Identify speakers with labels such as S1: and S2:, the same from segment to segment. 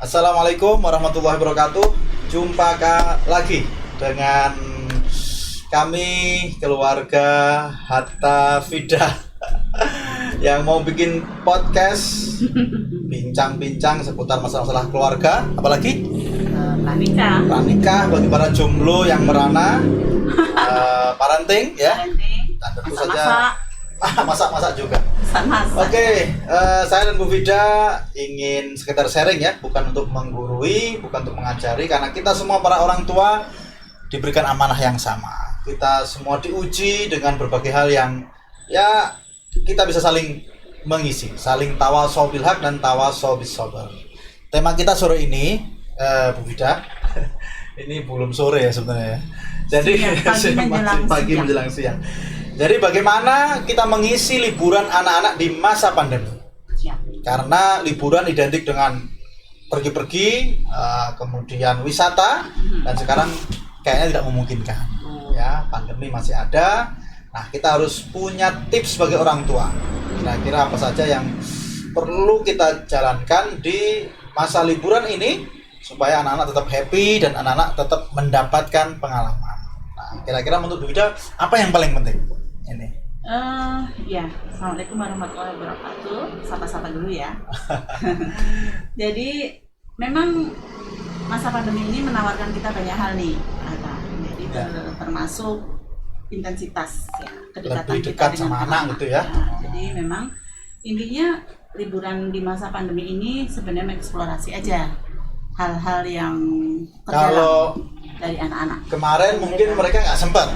S1: Assalamualaikum warahmatullahi wabarakatuh. Jumpa lagi dengan kami keluarga Hatta Fidah yang mau bikin podcast bincang-bincang seputar masalah-masalah keluarga, apalagi pranikah bagi para jomblo yang merana, parenting ya, dan tentu saja masak-masak juga. Oke, saya dan Bu Vida ingin sekedar sharing ya, bukan untuk menggurui, bukan untuk mengajari, karena kita semua para orang tua diberikan amanah yang sama. Kita semua diuji dengan berbagai hal yang ya kita bisa saling mengisi, saling tawasau bil haq dan tawasau bis sabr. Tema kita sore ini, Bu Vida, ini belum sore ya sebenarnya. Jadi pagi menjelang siang. Jadi bagaimana kita mengisi liburan anak-anak di masa pandemi? Karena liburan identik dengan pergi-pergi, kemudian wisata, dan sekarang kayaknya tidak memungkinkan. Ya, pandemi masih ada. Nah, kita harus punya tips sebagai orang tua. Kira-kira apa saja yang perlu kita jalankan di masa liburan ini supaya anak-anak tetap happy dan anak-anak tetap mendapatkan pengalaman. Nah, kira-kira menurut Bu Vida apa yang paling penting? Ini.
S2: Ya, Assalamualaikum warahmatullahi wabarakatuh. Sapa-sapa dulu ya. Jadi memang masa pandemi ini menawarkan kita banyak hal nih, Jadi termasuk intensitas ya, kedekatan
S1: lebih
S2: kita
S1: dekat
S2: dengan
S1: sama anak gitu ya.
S2: Jadi memang intinya liburan di masa pandemi ini sebenarnya mengeksplorasi aja hal-hal yang
S1: kalau
S2: dari anak-anak.
S1: Kemarin mungkin mereka nggak sempat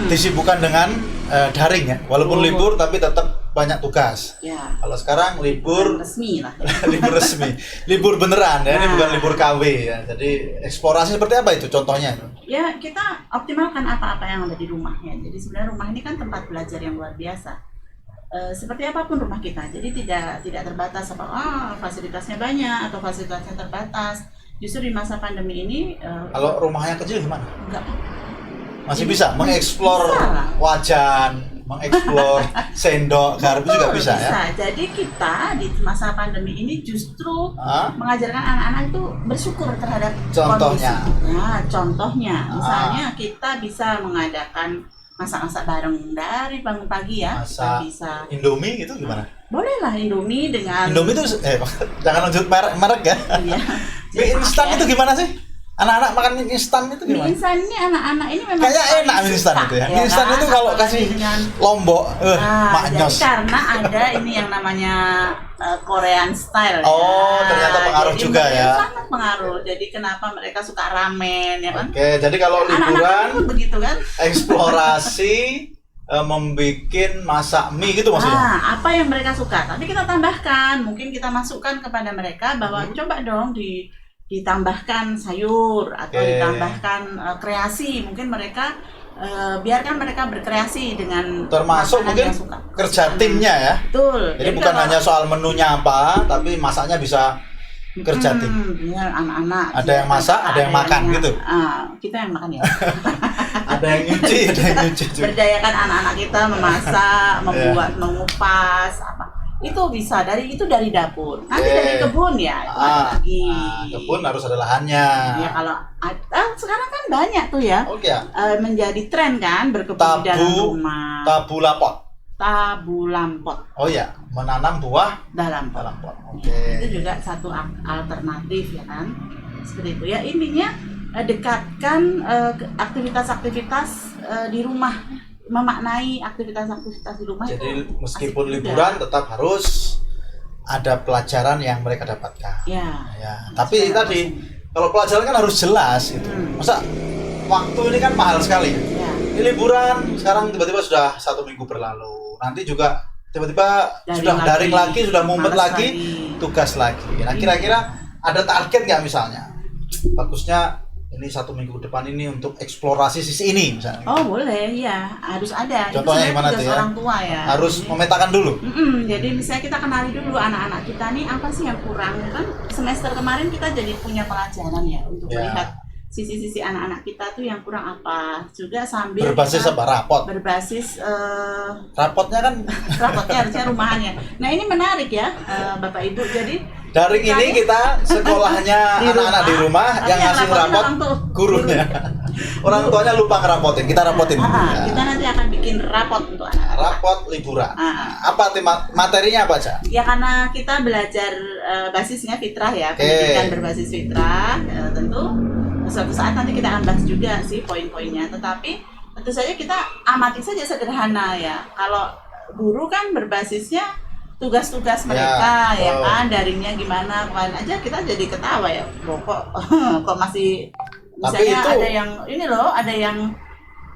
S1: disibukkan dengan daring ya, walaupun libur tapi tetap banyak tugas.
S2: Ya.
S1: Kalau sekarang libur
S2: resmi lah.
S1: libur resmi, libur beneran ya, ini bukan libur KW ya. Jadi eksplorasi seperti apa itu contohnya?
S2: Ya, kita optimalkan apa-apa yang ada di rumah ya. Jadi sebenarnya rumah ini kan tempat belajar yang luar biasa. Seperti apapun rumah kita, jadi tidak terbatas apa fasilitasnya banyak atau fasilitasnya terbatas. Justru di masa pandemi ini
S1: kalau rumahnya kecil gimana?
S2: Enggak.
S1: Masih bisa mengeksplor wajan, mengeksplor sendok, garpu juga bisa ya.
S2: Jadi kita di masa pandemi ini justru mengajarkan anak-anak itu bersyukur terhadap
S1: contohnya.
S2: Kondisi. Nah, contohnya misalnya kita bisa mengadakan masak-masak bareng dari bangun pagi ya.
S1: Masak
S2: bisa
S1: Indomie gitu gimana?
S2: Boleh lah Indomie dengan
S1: Indomie itu jangan lanjut merek ya.
S2: Iya.
S1: Mie instan itu gimana sih? Anak-anak makan mie instan itu gimana?
S2: Mie instan ini anak-anak ini memang
S1: kayak enak mie instan itu ya. Mie instan itu kalau kasih lombok, maknyos.
S2: Karena ada ini yang namanya Korean style.
S1: Oh, ternyata pengaruh
S2: jadi
S1: juga ya.
S2: Sangat pengaruh. Jadi kenapa mereka suka ramen ya kan?
S1: Oke, jadi kalau liburan
S2: begitu kan?
S1: Eksplorasi membikin masak mie gitu maksudnya.
S2: Apa yang mereka suka. Tapi kita tambahkan, mungkin kita masukkan kepada mereka bahwa coba dong ditambahkan sayur atau ditambahkan kreasi. Mungkin mereka biarkan mereka berkreasi dengan
S1: termasuk mungkin kerja timnya ya.
S2: Betul.
S1: Jadi bukan hanya soal menunya apa, tapi masaknya bisa kerja tim.
S2: Ya, anak-anak.
S1: Ada yang masak, ada yang makan gitu.
S2: Kita yang makan ya.
S1: Ada yang nyuci, ada yang nyuci.
S2: Berdayakan anak-anak kita memasak, membuat, mengupas apa. Itu bisa dari dapur. Nanti dari kebun ya. Lagi.
S1: Kebun harus ada lahannya.
S2: Ya kalau sekarang kan banyak tuh ya. Menjadi tren kan berkebun di dalam rumah. Tabu lampot.
S1: Oh ya, menanam buah
S2: dalam pot.
S1: Oke.
S2: Itu juga satu alternatif ya kan. Seperti itu ya, intinya dekatkan aktivitas-aktivitas di rumah, memaknai aktivitas-aktivitas di rumah.
S1: Jadi meskipun liburan tetap harus ada pelajaran yang mereka dapatkan. Ya. Tapi tadi kalau pelajaran kan harus jelas gitu. Masa waktu ini kan mahal sekali. Ya. Ini liburan sekarang tiba-tiba sudah 1 minggu berlalu. Nanti juga tiba-tiba sudah daring lagi, sudah mumet lagi, tugas lagi. Nah, kira-kira ada target nggak misalnya? Bagusnya ini 1 minggu depan ini untuk eksplorasi sisi ini misalnya.
S2: Oh boleh, ya harus ada.
S1: Contohnya gimana tuh ya?
S2: Orang tua ya.
S1: Harus memetakan dulu.
S2: Jadi misalnya kita kenali dulu anak-anak kita nih apa sih yang kurang. Kan semester kemarin kita jadi punya pelajaran ya untuk melihat sisi-sisi anak-anak kita tuh yang kurang apa, juga sambil
S1: Berbasis
S2: kita
S1: apa? Rapot.
S2: berbasis
S1: Rapotnya kan
S2: rapotnya harusnya rumahannya. Nah ini menarik ya Bapak Ibu, jadi
S1: daring ini kita sekolahnya
S2: Di
S1: anak-anak di rumah
S2: tapi
S1: yang ngasih
S2: rapotin
S1: rapot
S2: orang tuh.
S1: gurunya. Orang tuanya lupa ngerapotin, kita rapotin. Ya.
S2: Kita nanti akan bikin rapot untuk anak.
S1: Rapot liburan.
S2: Ah.
S1: Apa materinya apa aja?
S2: Ya karena kita belajar basisnya fitrah ya,
S1: Oke.
S2: pendidikan berbasis fitrah, tentu suatu saat nanti kita akan bahas juga sih poin-poinnya. Tetapi tentu saja kita amati saja sederhana ya. Kalau guru kan berbasisnya tugas-tugas mereka ya
S1: betul.
S2: kan, daringnya gimana, kemarin aja kita jadi ketawa ya, loh kok masih
S1: Tapi
S2: misalnya
S1: itu-
S2: ada yang ini loh, ada yang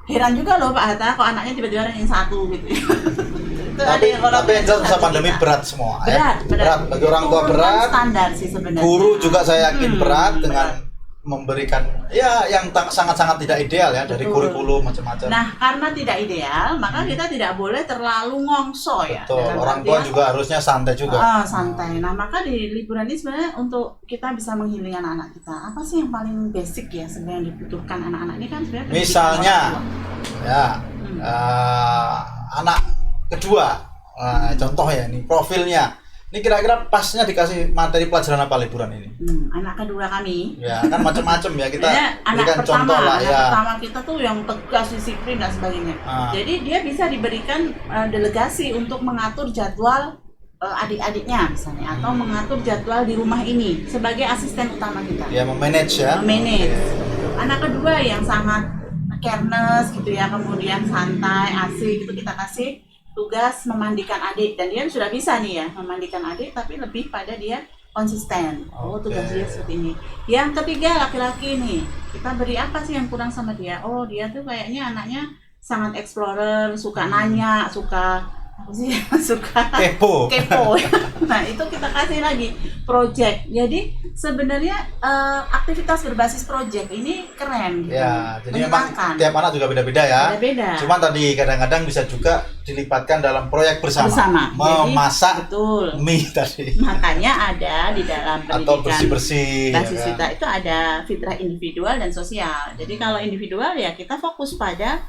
S2: heran juga loh Pak Hatta, kok anaknya tiba-tiba ranking 1 gitu. Itu ada
S1: Tapi
S2: yang orang
S1: yang jelas masa
S2: satu
S1: pandemi
S2: kita.
S1: berat semua.
S2: berat.
S1: Bagi orang tua
S2: Turunkan
S1: berat.
S2: standar sih sebenarnya.
S1: Guru juga saya yakin berat dengan
S2: berat.
S1: memberikan ya yang sangat-sangat tidak ideal ya dari
S2: Betul.
S1: kurikulum macam-macam.
S2: Nah, karena tidak ideal, maka kita tidak boleh terlalu ngongso ya.
S1: Betul.
S2: Dalam
S1: Orang tua
S2: artian,
S1: juga harusnya santai juga.
S2: santai. Nah, maka di liburan ini sebenarnya untuk kita bisa menghealing anak-anak kita. Apa sih yang paling basic ya sebenarnya yang dibutuhkan anak-anak ini kan sebenarnya pendidikan
S1: Misalnya,
S2: orang tua.
S1: ya anak kedua, contoh ya ini profilnya. Ini kira-kira pasnya dikasih materi pelajaran apa liburan ini?
S2: Anak kedua kami.
S1: Ya kan macam-macam ya kita
S2: Sebenarnya anak
S1: berikan
S2: pertama,
S1: contoh lah
S2: anak
S1: ya.
S2: pertama kita tuh yang tegas, disiplin dan sebagainya. Jadi dia bisa diberikan delegasi untuk mengatur jadwal adik-adiknya misalnya, atau mengatur jadwal di rumah ini sebagai asisten utama kita.
S1: Ya memanage ya.
S2: Memanage.
S1: Oke.
S2: Anak kedua yang sangat careness gitu ya, kemudian santai, asik, itu kita kasih tugas memandikan adik, dan dia sudah bisa nih ya memandikan adik, tapi lebih pada dia konsisten. Oh, tugas
S1: Oke.
S2: dia seperti ini. Yang ketiga laki-laki nih, kita beri apa sih yang kurang sama dia? Oh, dia tuh kayaknya anaknya sangat explorer, suka nanya, suka apa sih? Suka
S1: Kepo.
S2: kepo. Nah, itu kita kasih lagi project. Jadi sebenarnya aktivitas berbasis project ini keren gitu.
S1: Ya, jadi memang
S2: Menyenangkan.
S1: tiap anak juga beda-beda ya.
S2: Beda-beda.
S1: Cuman tadi kadang-kadang bisa juga dilibatkan dalam proyek bersama.
S2: Jadi,
S1: Memasak
S2: betul.
S1: mie tadi.
S2: Makanya ada di dalam
S1: Atau
S2: pendidikan
S1: bersih-bersih.
S2: basis
S1: ya kan?
S2: kita itu ada fitrah individual dan sosial. Jadi kalau individual ya kita fokus pada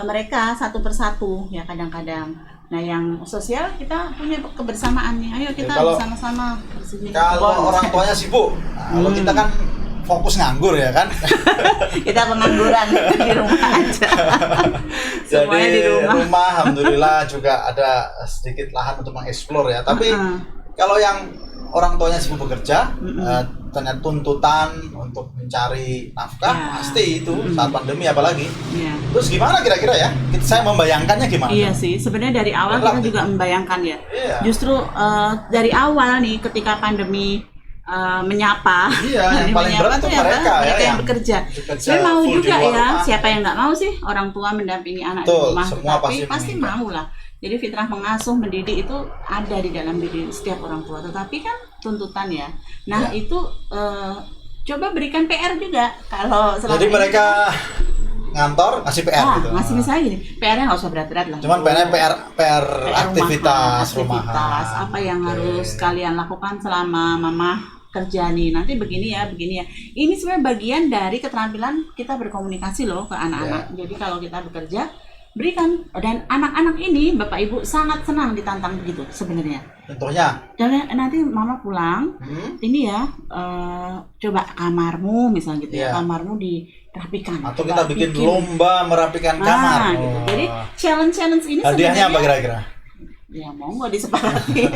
S2: mereka satu persatu ya kadang-kadang. Nah yang sosial kita punya kebersamaan nih. Ayo kita
S1: kalau-
S2: bersama-sama bersihin
S1: Kalau
S2: kebun.
S1: orang tuanya sibuk, kalau kita kan fokus nganggur ya kan.
S2: Kita pengangguran di rumah aja. Semuanya di rumah.
S1: alhamdulillah juga ada sedikit lahan untuk mengeksplor ya. Tapi kalau yang orang tuanya sibuk bekerja, ternyata tuntutan untuk mencari nafkah
S2: Ya.
S1: pasti itu saat pandemi apalagi.
S2: Iya.
S1: Terus gimana kira-kira ya? Saya membayangkannya gimana?
S2: Iya sih, sebenarnya dari awal kita juga membayangkan ya.
S1: Iya.
S2: Justru dari awal nih ketika pandemi menyapa,
S1: Iya, yang paling berat
S2: tuh
S1: tuh mereka ya,
S2: yang
S1: yang
S2: bekerja.
S1: bekerja
S2: Saya mau
S1: full di
S2: juga
S1: luar
S2: ya,
S1: rumah.
S2: siapa yang nggak mau sih orang tua mendampingi anak di
S1: Betul,
S2: rumah,
S1: semua
S2: tapi
S1: pasti
S2: pasti
S1: menginginkan.
S2: mau lah. Jadi fitrah mengasuh, mendidik itu ada di dalam diri setiap orang tua. Tetapi kan tuntutan ya. Nah
S1: Ya.
S2: itu coba berikan PR juga kalau selama
S1: Jadi
S2: ini
S1: mereka ngantor ngasih PR gitu.
S2: ngasih misalnya gini, PR-nya nggak usah berat-berat lah.
S1: Cuman PR
S2: PR
S1: aktivitas
S2: rumahan,
S1: rumahan.
S2: apa yang
S1: Oke.
S2: harus kalian lakukan selama mama kerja nih, nanti begini ya ini sebenarnya bagian dari keterampilan kita berkomunikasi loh ke anak-anak. Jadi kalau kita bekerja berikan, dan anak-anak ini Bapak Ibu sangat senang ditantang begitu sebenarnya.
S1: Contohnya,
S2: Dan nanti mama pulang ini ya coba kamarmu misalnya gitu ya,
S1: Iya.
S2: kamarmu dirapikan
S1: atau
S2: coba
S1: kita bikin lomba merapikan kamar.
S2: gitu.
S1: Oh.
S2: Jadi challenge ini
S1: Hadiahnya apa
S2: sebenarnya
S1: kira-kira?
S2: ya monggo disepakati.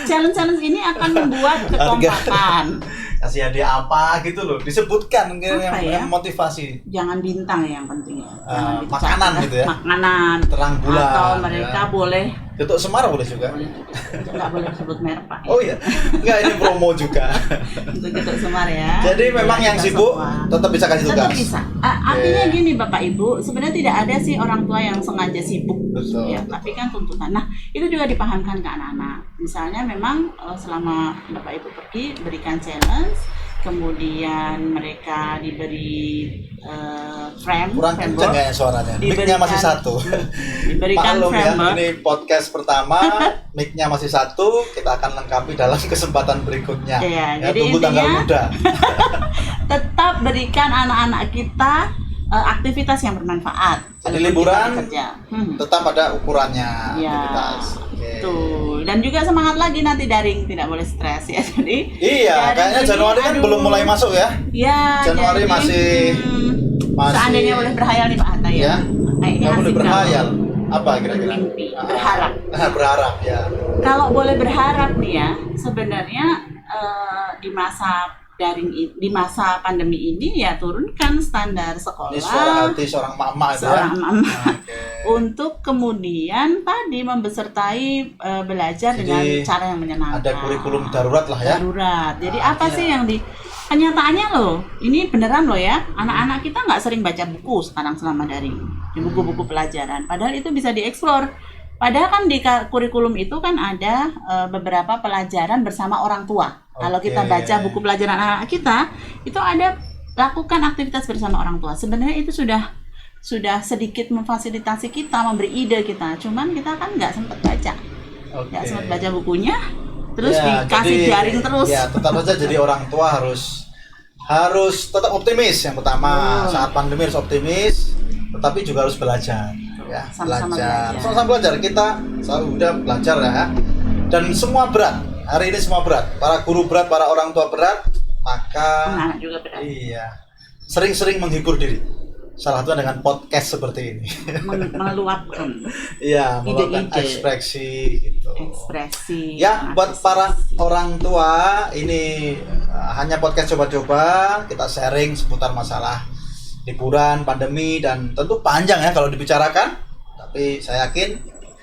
S2: Challenge ini akan membuat kekompakan.
S1: Kasih hadiah apa gitu loh, disebutkan
S2: Apa ya?
S1: yang motivasi.
S2: Jangan bintang ya yang penting ya. Jangan dicat.
S1: Makanan gitu ya.
S2: Makanan.
S1: Terang bulan.
S2: Atau mereka
S1: ya.
S2: boleh
S1: Getuk Semar boleh juga.
S2: nggak boleh sebut merek Pak.
S1: Oh iya, enggak ini promo juga.
S2: Untuk Getuk Semar ya.
S1: Jadi memang yang
S2: Kita
S1: sibuk
S2: semua.
S1: tetap bisa kasih tugas.
S2: Tetap bisa. Artinya gini Bapak Ibu, sebenarnya tidak ada sih orang tua yang sengaja sibuk.
S1: Betul,
S2: Ya,
S1: betul.
S2: tapi kan tuntutan. Nah, itu juga dipahamkan ke anak-anak. Misalnya memang selama Bapak Ibu pergi berikan challenge, kemudian mereka diberi frame,
S1: Kurang
S2: framework,
S1: kenceng kayaknya suaranya. Mic-nya
S2: Diberikan-
S1: masih satu.
S2: diberikan
S1: Maklum ya,
S2: framework.
S1: ini podcast pertama, mic-nya masih satu, kita akan lengkapi dalam kesempatan berikutnya.
S2: Iya,
S1: Ya,
S2: jadi
S1: tunggu
S2: intinya-
S1: tanggal muda.
S2: tetap berikan anak-anak kita aktivitas yang bermanfaat.
S1: Jadi
S2: walaupun
S1: liburan
S2: kita bekerja.
S1: tetap ada ukurannya
S2: Ya,
S1: aktivitas. Oke.
S2: tuh. Dan juga semangat lagi nanti daring, tidak boleh stres ya. Jadi
S1: Iya,
S2: daring
S1: kayaknya
S2: ini,
S1: Januari kan belum mulai masuk ya.
S2: Ya,
S1: Januari
S2: jadi,
S1: masih
S2: seandainya boleh berhayal nih Pak Hatta ya.
S1: ya.
S2: Kayaknya
S1: Nggak boleh
S2: asik
S1: berhayal.
S2: kalau
S1: Apa kira-kira?
S2: bermimpi, berharap.
S1: Berharap ya.
S2: Kalau boleh berharap nih ya, sebenarnya di masa di masa pandemi ini ya turunkan standar sekolah.
S1: Ini suara hati seorang mama itu
S2: seorang
S1: ya.
S2: mama
S1: Oke.
S2: untuk kemudian tadi membesertai belajar
S1: Jadi,
S2: dengan cara yang menyenangkan.
S1: Ada kurikulum darurat lah ya.
S2: Darurat. Jadi
S1: Ah,
S2: apa
S1: iya.
S2: sih yang di kenyataannya loh? Ini beneran loh ya. Anak-anak kita nggak sering baca buku sekarang selama daring di buku-buku pelajaran. Padahal itu bisa dieksplor. Padahal kan di kurikulum itu kan ada beberapa pelajaran bersama orang tua. Kalau kita
S1: Oke.
S2: baca buku pelajaran anak-anak kita, itu ada lakukan aktivitas bersama orang tua. Sebenarnya itu sudah sedikit memfasilitasi kita, memberi ide kita. Cuman kita kan nggak sempat baca,
S1: Oke.
S2: nggak sempat baca bukunya, terus
S1: Ya,
S2: dikasih
S1: jadi,
S2: jaring terus.
S1: Ya, tetap saja jadi orang tua harus tetap optimis. Yang pertama, saat pandemi harus optimis, tetapi juga harus belajar. Ya,
S2: Sama-sama belajar.
S1: Sama-sama belajar. Kita selalu udah belajar ya. Dan semua berat. Hari ini semua berat. Para guru berat, para orang tua berat, maka
S2: Anak juga berat.
S1: iya. Sering-sering menghibur diri. Salah satunya dengan podcast seperti ini.
S2: Meluapkan
S1: Iya, meluapkan
S2: Ide-ide.
S1: ekspresi gitu.
S2: ekspresi.
S1: Ya, buat
S2: narsis.
S1: para orang tua, ini hanya podcast coba-coba, kita sharing seputar masalah liburan, pandemi, dan tentu panjang ya kalau dibicarakan. Tapi saya yakin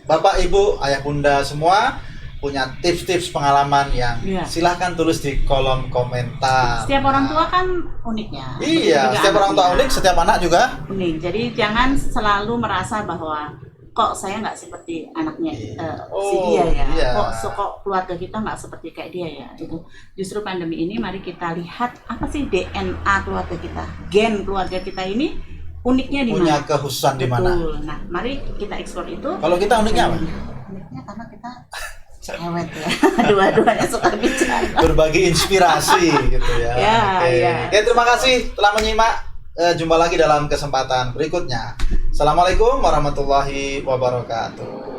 S1: Bapak, Ibu, Ayah, Bunda semua punya tips-tips pengalaman yang
S2: Iya.
S1: silahkan tulis di kolom komentar.
S2: Setiap orang tua kan uniknya.
S1: Iya,
S2: Begitu juga
S1: setiap orang tua
S2: anaknya.
S1: unik, setiap anak juga
S2: Unik. Jadi jangan selalu merasa bahwa kok saya nggak seperti anaknya si
S1: Oh,
S2: dia ya.
S1: iya.
S2: Kok keluarga kita nggak seperti kayak dia ya. Itu justru pandemi ini mari kita lihat apa sih DNA keluarga kita, gen keluarga kita ini uniknya di
S1: punya
S2: mana.
S1: kekhususan di mana.
S2: Betul. Nah, mari kita eksplor itu.
S1: Kalau kita uniknya apa?
S2: Uniknya karena kita cerewet ya. Dua-duanya suka bicara.
S1: Berbagi inspirasi gitu ya.
S2: Ya,
S1: Oke.
S2: ya.
S1: Oke, terima kasih telah menyimak. Jumpa lagi dalam kesempatan berikutnya. Assalamualaikum warahmatullahi wabarakatuh.